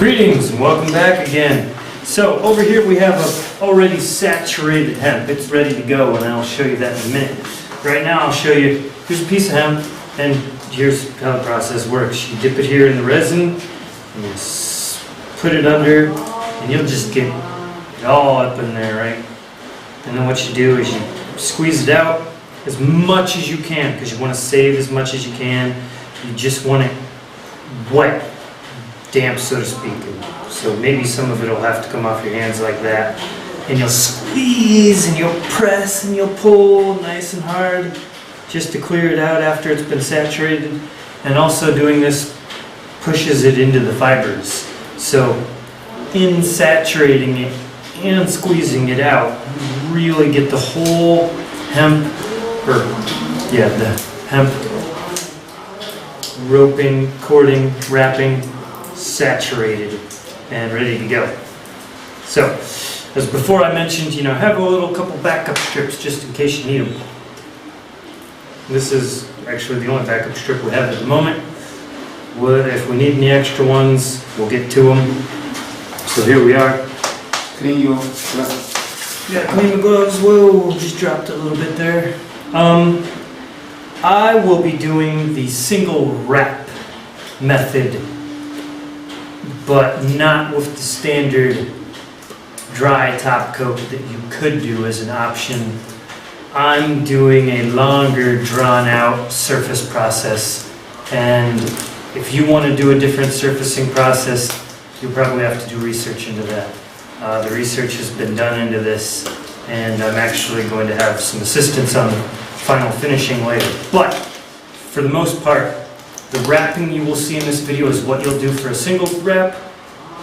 Greetings and welcome back again. So over here we have a already saturated hemp. It's ready to go and I'll show you that in a minute. Right now I'll show you, here's a piece of hemp and here's how the process works. You dip it here in the resin and you put it under and you'll just get it all up in there, right? And then what you do is you squeeze it out as much as you can because you want to save as much as you can. You just want it wet, damp, so to speak. So maybe some of it will have to come off your hands like that. And you'll squeeze and you'll press and you'll pull nice and hard just to clear it out after it's been saturated. And also doing this pushes it into the fibers. So in saturating it and squeezing it out, you really get the whole hemp, the hemp roping, cording, wrapping, saturated and ready to go. So, as before I mentioned, have a little couple backup strips just in case you need them. This is actually the only backup strip we have at the moment. If we need any extra ones, we'll get to them. So here we are. Clean your gloves. Yeah, clean the gloves. Whoa, just dropped a little bit there. I will be doing the single wrap method, but not with the standard dry top coat that you could do as an option. I'm doing a longer, drawn out surface process, and if you want to do a different surfacing process, you'll probably have to do research into that. The research has been done into this, and I'm actually going to have some assistance on the final finishing later. But for the most part, the wrapping you will see in this video is what you'll do for a single wrap,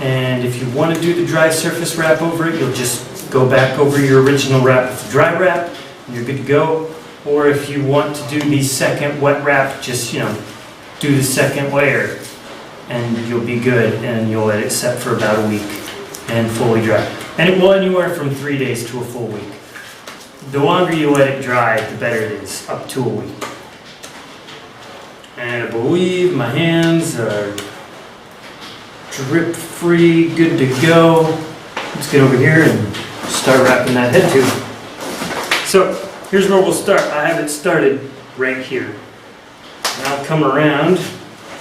and if you want to do the dry surface wrap over it, you'll just go back over your original wrap with the dry wrap, and you're good to go. Or if you want to do the second wet wrap, just do the second layer, and you'll be good, and you'll let it set for about a week and fully dry. And it will anywhere from 3 days to a full week. The longer you let it dry, the better it is, up to a week. And I believe my hands are drip free, good to go. Let's get over here and start wrapping that head tube. So here's where we'll start. I have it started right here. And I'll come around,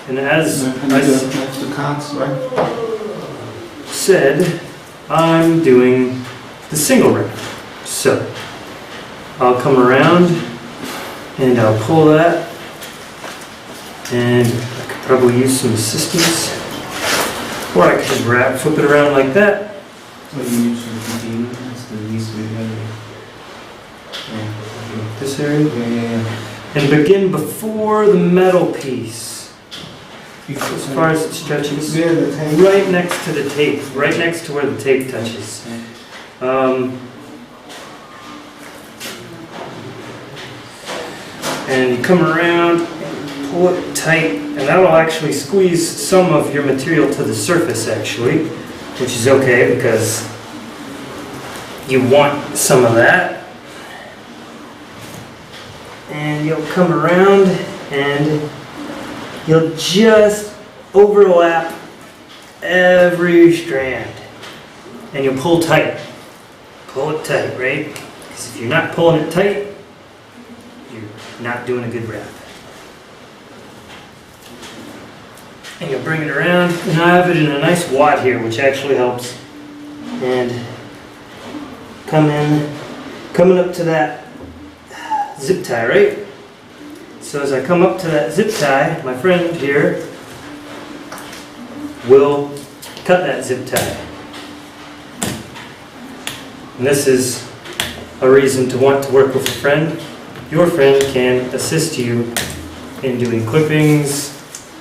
and as I said, I'm doing the single wrap. So I'll come around and I'll pull that, and I could probably use some assistance, or I could just flip it around like that. So you usually begin, that's the least we This area? Yeah. And begin before the metal piece, as far as it stretches, right next to the tape, right next to where the tape touches. And you come around and pull it tight, and that'll actually squeeze some of your material to the surface actually, which is okay because you want some of that. And you'll come around and you'll just overlap every strand, and you'll pull tight. Pull it tight, right? Because if you're not pulling it tight, you're not doing a good wrap. And you'll bring it around, and I have it in a nice wad here, which actually helps. And coming up to that zip tie, right? So as I come up to that zip tie, my friend here will cut that zip tie. And this is a reason to want to work with a friend. Your friend can assist you in doing clippings,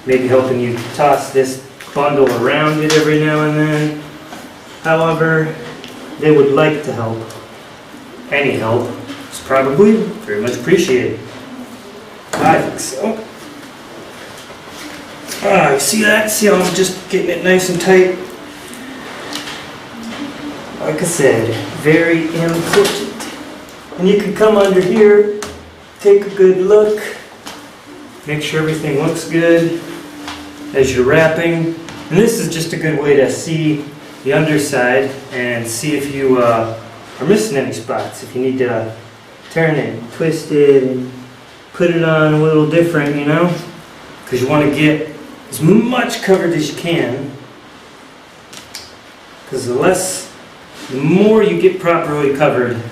maybe helping you toss this bundle around it every now and then. However, they would like to help. Any help is probably very much appreciated. I think so. You see that? See how I'm just getting it nice and tight? Like I said, very important. And you can come under here, take a good look, make sure everything looks good as you're wrapping. And this is just a good way to see the underside and see if you are missing any spots. If you need to turn it, twist it, and put it on a little different, you know? Because you want to get as much covered as you can. Because the more you get properly covered,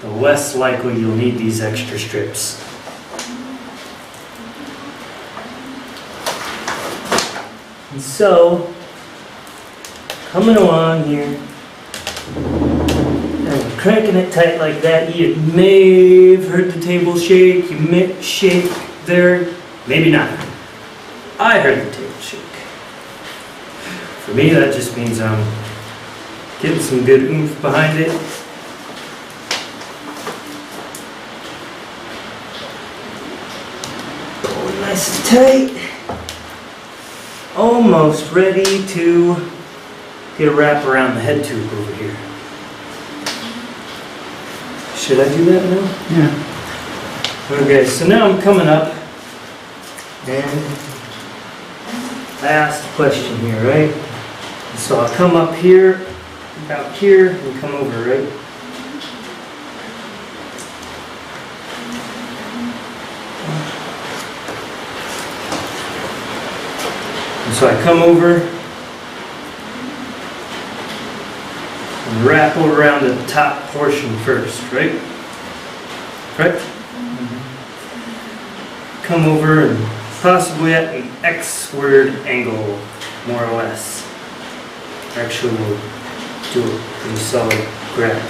the less likely you'll need these extra strips. And so, coming along here, and cranking it tight like that, you may have heard the table shake, you may shake there, maybe not. I heard the table shake. For me, that just means I'm getting some good oomph behind it. Going nice and tight. Almost ready to get a wrap around the head tube over here. Should I do that now? Yeah. Okay, so now I'm coming up and I asked a question here, right? So I'll come up here, about here, and come over, right? And so I come over and wrap around the top portion first, right? Right? Come over and possibly at an X-word angle, more or less. Actually, we'll do a pretty solid grab.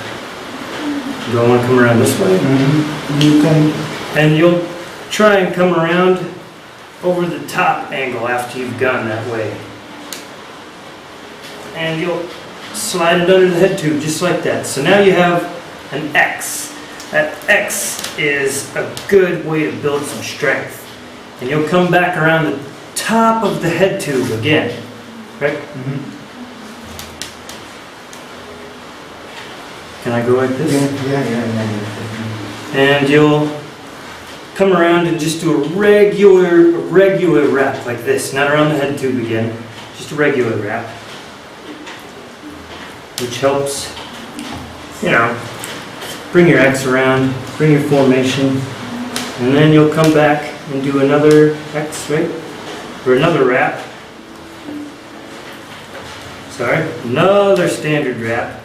You don't want to come around this way? You can. And you'll try and come around over the top angle after you've gone that way. And you'll slide it under the head tube just like that. So now you have an X. That X is a good way to build some strength. And you'll come back around the top of the head tube again. Right? Can I go like this? Yeah. And you'll come around and just do a regular wrap like this. Not around the head tube again. Just a regular wrap. Which helps, you know, bring your X around, bring your formation. And then you'll come back and do another X, right? Or another wrap. Sorry, another standard wrap.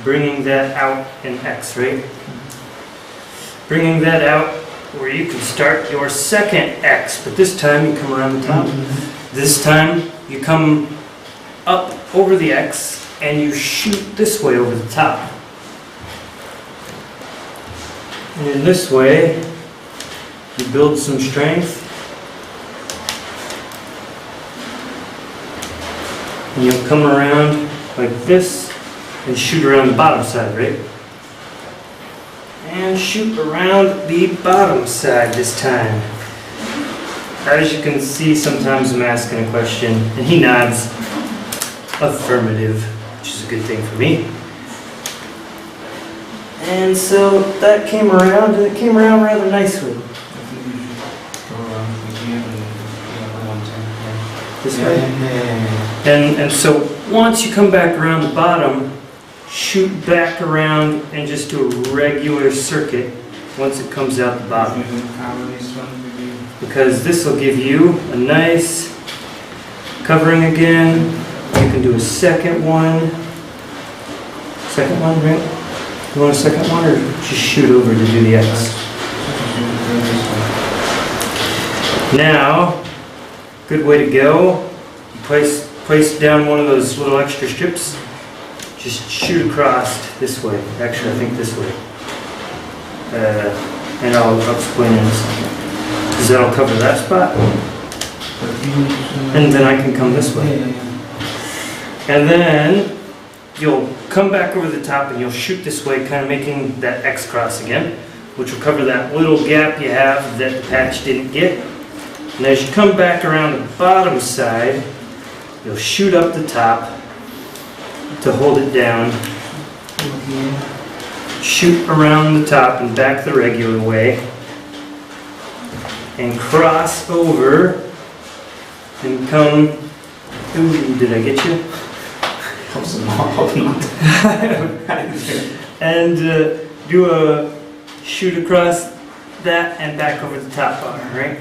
Bringing that out in X, right? Bringing that out where you can start your second X, but this time you come around the top. This time you come up over the X and you shoot this way over the top. And in this way, you build some strength. And you'll come around like this and shoot around the bottom side, right? And shoot around the bottom side this time. As you can see, sometimes I'm asking a question and he nods affirmative, which is a good thing for me. And so that came around, and it came around rather nicely. This way? And so once you come back around the bottom, shoot back around and just do a regular circuit once it comes out the bottom. Because this will give you a nice covering again. You can do a second one. Second one, right? You want a second one, or just shoot over to do the X? Now, good way to go. Place down one of those little extra strips. Just shoot across this way. Actually, I think this way. And I'll explain in a second. Because that'll cover that spot. And then I can come this way. And then you'll come back over the top and you'll shoot this way, kind of making that X cross again, which will cover that little gap you have that the patch didn't get. And as you come back around the bottom side, you'll shoot up the top to hold it down. Shoot around the top and back the regular way. And cross over and come Ooh, did I get you? Hope not. And do a shoot across that and back over the top bar, right?